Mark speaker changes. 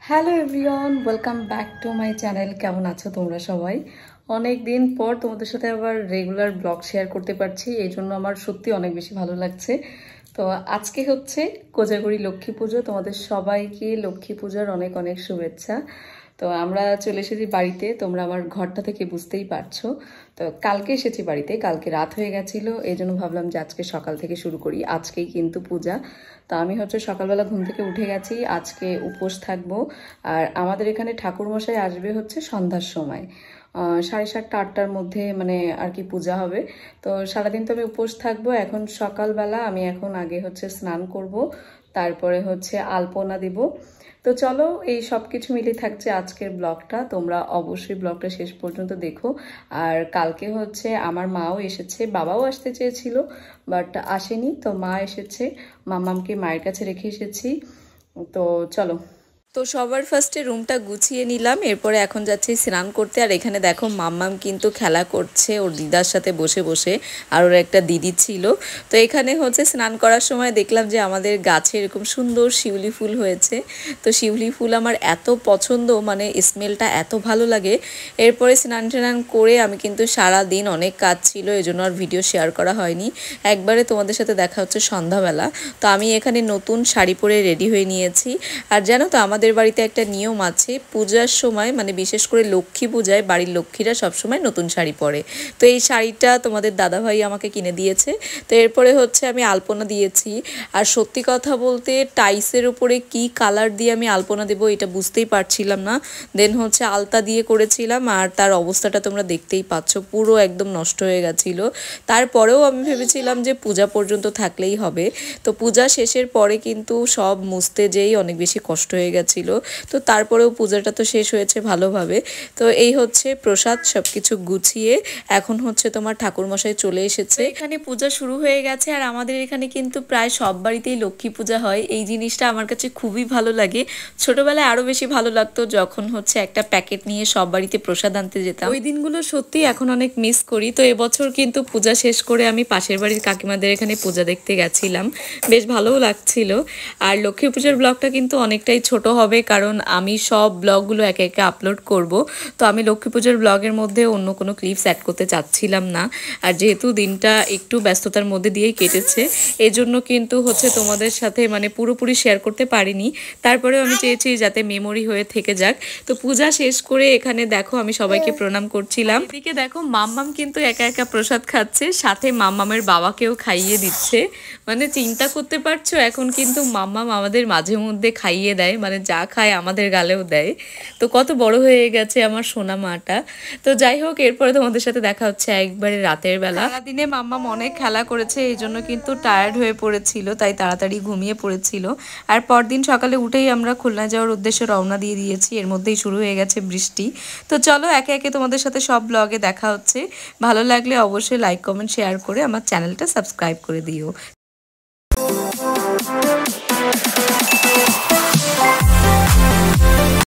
Speaker 1: Hello everyone, welcome back to my channel. কেমন আছো তোমরা সবাই? অনেক দিন পর তোমাদের সাথে আবার রেগুলার ব্লগ শেয়ার করতে পারছি, এই জন্য আমার সত্যি অনেক বেশি ভালো লাগছে। তো আজকে হচ্ছে কোজাগরি লক্ষ্মী পুজো। তোমাদের সবাইকে লক্ষ্মী পূজার অনেক অনেক শুভেচ্ছা। তো আমরা চলে এসেছি বাড়িতে, তোমরা আমার ঘরটা থেকে বুঝতেই পারছো। তো কালকে এসেছি বাড়িতে, কালকে রাত হয়ে গেছিলো, এই জন্য ভাবলাম যে আজকে সকাল থেকে শুরু করি। আজকেই কিন্তু পূজা। তো আমি হচ্ছে সকালবেলা ঘুম থেকে উঠে গেছি, আজকে উপোস থাকবো। আর আমাদের এখানে ঠাকুরমশাই আসবে হচ্ছে সন্ধ্যার সময়, 7:30-8টার মধ্যে মানে আর কি পূজা হবে। তো সারাদিন তো আমি উপোস থাকবো। এখন সকালবেলা আমি এখন আগে হচ্ছে স্নান করব, তারপরে হচ্ছে আলপনা দিব। তো চলো, এই সব কিছু মিলে থাকছে আজকের ব্লগটা। তোমরা অবশ্যই ব্লগটা শেষ পর্যন্ত দেখো। আর কালকে হচ্ছে আমার মাও এসেছে, বাবাও আসতে চেয়েছিল বাট আসেনি, তো মা এসেছে। মাম্মামকে মায়ের কাছে রেখে এসেছি। তো চলো, তো সবার ফার্স্টে রুমটা গুছিয়ে নিলাম, এরপরে এখন যাচ্ছি স্নান করতে। আর এখানে দেখো মাম্মাম কিন্তু খেলা করছে ওর দিদার সাথে বসে বসে, আর ওর একটা দিদি ছিল। তো এখানে হচ্ছে স্নান করার সময় দেখলাম যে আমাদের গাছে এরকম সুন্দর শিউলি ফুল হয়েছে। তো শিউলি ফুল আমার এত পছন্দ, মানে স্মেলটা এত ভালো লাগে। এরপরে স্নান টান করে আমি কিন্তু সারা দিন অনেক কাজ ছিল, এজন্য আর ভিডিও শেয়ার করা হয়নি। একবারে তোমাদের সাথে দেখা হচ্ছে সন্ধ্যাবেলা। তো আমি এখানে নতুন শাড়ি পরে রেডি হয়ে নিয়েছি। আর জানো তো, আমাদের বাড়িতে একটা নিয়ম আছে, পূজার সময় মানে বিশেষ করে লক্ষ্মী পূজায় বাড়ির লক্ষ্মীরা সবসময় নতুন শাড়ি পরে। তো এই শাড়িটা তোমাদের দাদাভাই আমাকে কিনে দিয়েছে। তো এরপরে হচ্ছে আমি আলপনা দিয়েছি। আর সত্যি কথা বলতে টাইসের উপরে কি কালার দিয়ে আমি আলপনা দেবো এটা বুঝতেই পারছিলাম না। দেন হচ্ছে আলতা দিয়ে করেছিলাম, আর তার অবস্থাটা তোমরা দেখতেই পাচ্ছ, পুরো একদম নষ্ট হয়ে গেছিলো। তারপরেও আমি ভেবেছিলাম যে পূজা পর্যন্ত থাকলেই হবে। তো পূজা শেষের পরে কিন্তু সব মুছতে যেই অনেক বেশি কষ্ট হয়ে গেছিলো। তো তারপরেও পূজাটা তো শেষ হয়েছে ভালোভাবে। তো এই হচ্ছে প্রসাদ, সবকিছু গুছিয়ে এখন হচ্ছে তোমার ঠাকুরমশাই চলে এসেছে। এখানে পূজা শুরু হয়ে গেছে, আর আমাদের এখানে কিন্তু প্রায় সব বাড়িতেই লক্ষ্মী পূজা হয়। এই জিনিসটা আমার কাছে খুবই ভালো লাগে। ছোটবেলায় আরো বেশি ভালো লাগতো যখন হচ্ছে একটা প্যাকেট নিয়ে সব বাড়িতে প্রসাদ আনতে যেতাম। ওই দিনগুলো সত্যি এখন অনেক মিস করি। তো এবছর কিন্তু পূজা শেষ করে আমি পাশের বাড়ির কাকিমাদের এখানে পূজা দেখতে গেছিলাম, বেশ ভালোও লাগছিল। আর লক্ষ্মী পূজার ব্লগটা কিন্তু অনেকটাই ছোট হবে, কারণ আমি সব ব্লগগুলো একে একে আপলোড করব। তো আমি লক্ষ্মী পূজার ব্লগের মধ্যে অন্য কোনো ক্লিপস অ্যাড করতে চাচ্ছিলাম না। আর যেহেতু দিনটা একটু ব্যস্ততার মধ্যে দিয়েই কেটেছে, এজন্য কিন্তু হচ্ছে তোমাদের সাথে মানে পুরোপুরি শেয়ার করতে পারিনি। তারপরেও আমি চেয়েছি যাতে মেমোরি হয়ে থেকে যাক। তো পূজা শেষ করে এখানে দেখো আমি সবাইকে প্রণাম করছিলাম। এদিকে দেখো মাম্মাম কিন্তু একা একা প্রসাদ খাচ্ছে, সাথে মাম্মামের বাবাকেও খাইয়ে দিচ্ছে। মানে চিন্তা করতে পারছো, এখন কিন্তু মাম্মাম আমাদের মাঝে মধ্যে খাইয়ে দেয়, মানে যা খায় আমাদের গালেও দেয়। তো কত বড় হয়ে গেছে আমার সোনা মাটা। তো যাই হোক, এরপরে তোমাদের সাথে দেখা হচ্ছে একবারে রাতের বেলা। সারাদিনে মাম্মাম অনেক খেলা করেছে, এই জন্য কিন্তু টায়ার্ড হয়ে পড়েছিল, তাই তাড়াতাড়ি ঘুমিয়ে পড়েছিল। আর পরদিন সকালে উঠেই আমরা খুলনা যাওয়ার উদ্দেশ্যে রওনা দিয়ে দিয়েছি, এর মধ্যেই শুরু হয়ে গেছে বৃষ্টি। তো চলো একে একে তোমাদের সাথে সব ব্লগে দেখা হচ্ছে। ভালো লাগলে অবশ্যই লাইক কমেন্ট শেয়ার করে আমার চ্যানেলটা সাবস্ক্রাইব করে দিও।